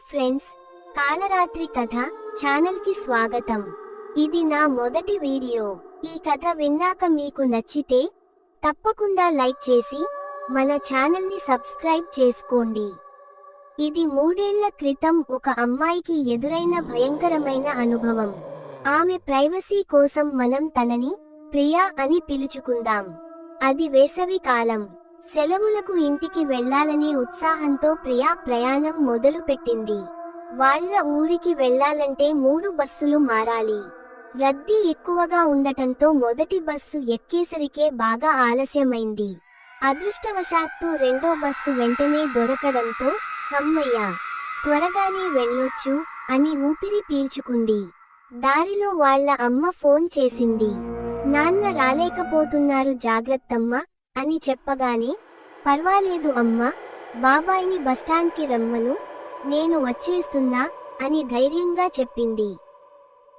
Friends, కాలరాత్రి కథ ఛానల్కి స్వాగతం. ఇది నా మొదటి వీడియో. ఈ కథ విన్నాక మీకు నచ్చితే తప్పకుండా లైక్ చేసి మన ఛానల్ని సబ్స్క్రైబ్ చేసుకోండి. ఇది 3 ఏళ్ల క్రితం ఒక అమ్మాయికి ఎదురైన భయంకరమైన అనుభవం. ఆమె ప్రైవసీ కోసం మనం తనని ప్రియా అని పిలుచుకుందాం. అది వేసవి కాలం. సెలవులకు ఇంటికి వెళ్లాలనే ఉత్సాహంతో ప్రియా ప్రయాణం మొదలు పెట్టింది. వాళ్ళ ఊరికి వెళ్లాలంటే 3 బస్సులు మారాలి. రద్దీ ఎక్కువగా ఉండటంతో మొదటి బస్సు ఎక్కేసరికే బాగా ఆలస్యమైంది. అదృష్టవశాత్తు రెండో బస్సు వెంటనే దొరకడంతో హమ్మయ్య, త్వరగానే వెళ్ళొచ్చు అని ఊపిరి పీల్చుకుంది. దారిలో వాళ్ళ అమ్మ ఫోన్ చేసింది. నాన్న రాలేకపోతున్నారు, జాగ్రత్తమ్మా అని చెప్పగానే, పర్వాలేదు అమ్మా, బాబాయిని బస్టాండ్కి రమ్మను, నేను వచ్చేస్తున్నా అని ధైర్యంగా చెప్పింది.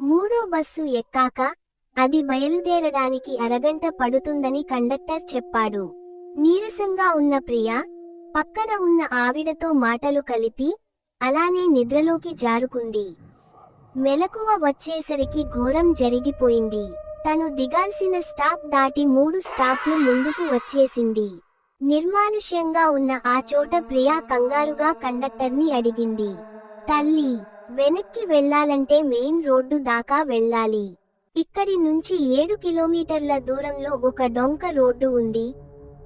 3వ బస్సు ఎక్కాక అది బయలుదేరడానికి అరగంట పడుతుందని కండక్టర్ చెప్పాడు. నీరసంగా ఉన్న ప్రియా పక్కన ఉన్న ఆవిడతో మాటలు కలిపి అలానే నిద్రలోకి జారుకుంది. మెలకువ వచ్చేసరికి ఘోరం జరిగిపోయింది. తను దిగాల్సిన స్టాప్ దాటి 3 స్టాప్లు ముందుకు వచ్చేసింది. నిర్మానుష్యంగా ఉన్న ఆ చోట ప్రియా కంగారుగా కండక్టర్ని అడిగింది, తల్లి, వెనక్కి వెళ్లాలంటే మెయిన్ రోడ్డు దాకా వెళ్ళాలి. ఇక్కడి నుంచి 7 కిలోమీటర్ల దూరంలో ఒక డొంక రోడ్డు ఉంది.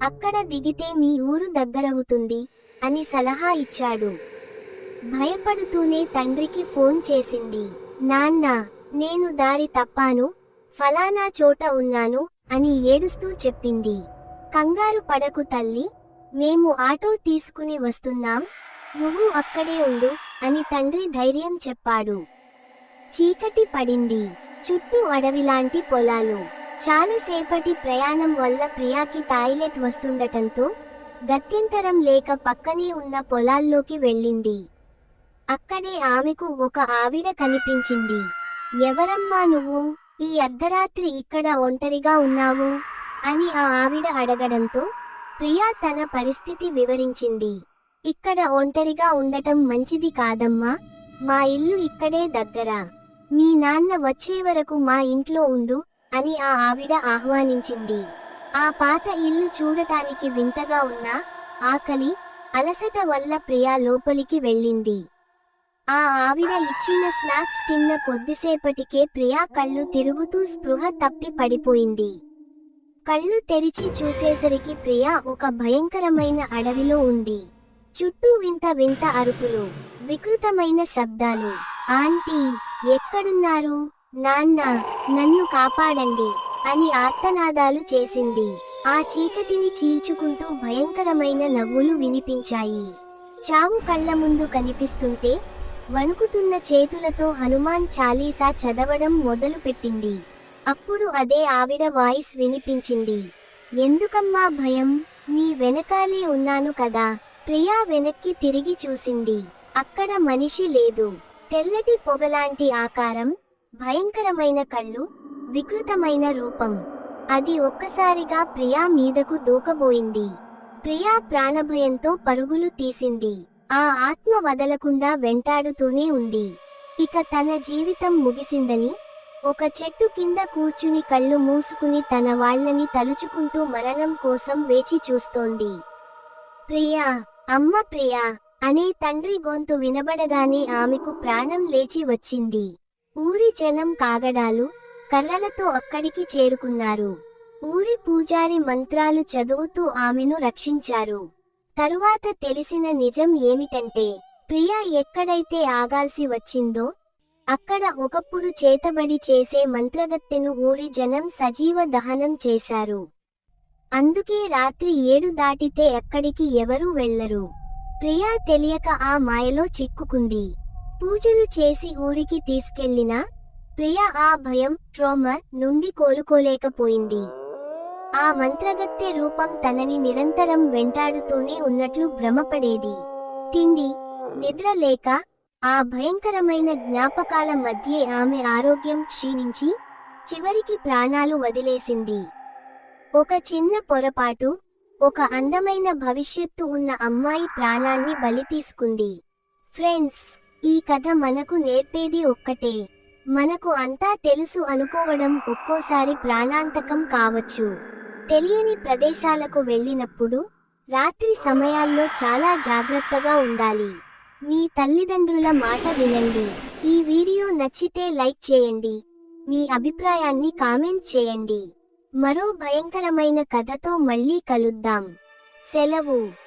అక్కడ దిగితే మీ ఊరు దగ్గరవుతుంది అని సలహా ఇచ్చాడు. భయపడుతూనే తండ్రికి ఫోన్ చేసింది. నాన్న, నేను దారి తప్పాను, ఫలానా చోట ఉన్నాను అని ఏడుస్తూ చెప్పింది. కంగారు పడకు తల్లి, మేము ఆటో తీసుకుని వస్తున్నాం, నువ్వు అక్కడే ఉండు అని తండ్రి ధైర్యం చెప్పాడు. చీకటి పడింది. చుట్టూ అడవిలాంటి పొలాలు. చాలాసేపటి ప్రయాణం వల్ల ప్రియాకి టాయిలెట్ వస్తుండటంతో గత్యంతరం లేక పక్కనే ఉన్న పొలాల్లోకి వెళ్ళింది. అక్కడే ఆమెకు ఒక ఆవిడ కనిపించింది. ఎవరమ్మా నువ్వు, ఈ అర్ధరాత్రి ఇక్కడ ఒంటరిగా ఉన్నావు అని ఆ ఆవిడ అడగడంతో ప్రియా తన పరిస్థితి వివరించింది. ఇక్కడ ఒంటరిగా ఉండటం మంచిది కాదమ్మా, మా ఇల్లు ఇక్కడే దగ్గర, మీ నాన్న వచ్చే వరకు మా ఇంట్లో ఉండు అని ఆ ఆవిడ ఆహ్వానించింది. ఆ పాత ఇల్లు చూడటానికి వింతగా ఉన్నా ఆకలి, అలసట వల్ల ప్రియా లోపలికి వెళ్ళింది. ఆ ఆవిడ ఇచ్చిన స్నాక్స్ తిన్న కొద్దిసేపటికే ప్రియా కళ్ళు తిరుగుతూ స్పృహ తప్పి పడిపోయింది. కళ్ళు తెరిచి చూసేసరికి ప్రియా ఒక భయంకరమైన అడవిలో ఉంది. చుట్టూ వింత వింత అరుపులు, వికృతమైన శబ్దాలు. ఆంటీ, ఎక్కడున్నారు? నాన్న, నన్ను కాపాడండి అని ఆర్తనాదాలు చేసింది. ఆ చీకటిని చీల్చుకుంటూ భయంకరమైన నవ్వులు వినిపించాయి. చావు కళ్ళ ముందు కనిపిస్తుంటే వణుకుతున్న చేతులతో హనుమాన్ చాలీసా చదవడం మొదలుపెట్టింది. అప్పుడు అదే ఆవిడ వాయిస్ వినిపించింది. ఎందుకమ్మా భయం, నీ వెనకాలే ఉన్నాను కదా. ప్రియా వెనక్కి తిరిగి చూసింది. అక్కడ మనిషి లేదు. తెల్లటి పొగలాంటి ఆకారం, భయంకరమైన కళ్ళు, వికృతమైన రూపం. అది ఒక్కసారిగా ప్రియా మీదకు దూకబోయింది. ప్రియా ప్రాణభయంతో పరుగులు తీసింది. ఆ ఆత్మ వదలకుండా వెంటాడుతూనే ఉంది. ఇక తన జీవితం ముగిసిందని ఒక చెట్టు కింద కూర్చుని కళ్ళు మూసుకుని తన వాళ్ళని తలుచుకుంటూ మరణం కోసం వేచి చూస్తోంది. ప్రియా, అమ్మ ప్రియా అనే తండ్రి గొంతు వినబడగానే ఆమెకు ప్రాణం లేచి వచ్చింది. ఊరి జనం కాగడాలు, కర్రలతో అక్కడికి చేరుకున్నారు. ఊరి పూజారి మంత్రాలు చదువుతూ ఆమెను రక్షించారు. తరువాత తెలిసిన నిజం ఏమిటంటే, ప్రియా ఎక్కడైతే ఆగాల్సి వచ్చిందో అక్కడ ఒకప్పుడు చేతబడి చేసే మంత్రగత్తెను ఊరి జనం సజీవ దహనం చేశారు. అందుకే రాత్రి 7 దాటితే అక్కడికి ఎవరూ వెళ్లరు. ప్రియా తెలియక ఆ మాయలో చిక్కుకుంది. పూజలు చేసి ఊరికి తీసుకెళ్లినా ప్రియా ఆ భయం, ట్రామా నుండి కోలుకోలేకపోయింది. ఆ మంత్రగత్తె రూపం తనని నిరంతరం వెంటాడుతూనే ఉన్నట్లు భ్రమపడేది. తిండి, నిద్ర లేక ఆ భయంకరమైన జ్ఞాపకాల మధ్యే ఆమె ఆరోగ్యం క్షీణించి చివరికి ప్రాణాలు వదిలేసింది. ఒక చిన్న పొరపాటు, ఒక అందమైన భవిష్యత్తు ఉన్న అమ్మాయి ప్రాణాన్ని బలి తీసుకుంది. ఫ్రెండ్స్, ఈ కథ మనకు నేర్పేది ఒక్కటే, మనకు అంతా తెలుసు అనుకోవడం ఒక్కోసారి ప్రాణాంతకం కావచ్చు. తెలియని ప్రదేశాలకు వెళ్ళినప్పుడు రాత్రి సమయాల్లో చాలా జాగ్రత్తగా ఉండాలి. మీ తల్లిదండ్రుల మాట వినండి. ఈ వీడియో నచ్చితే లైక్ చేయండి. మీ అభిప్రాయాన్ని కామెంట్ చేయండి. మరో భయంకరమైన కథతో మళ్ళీ కలుద్దాం. సెలవు.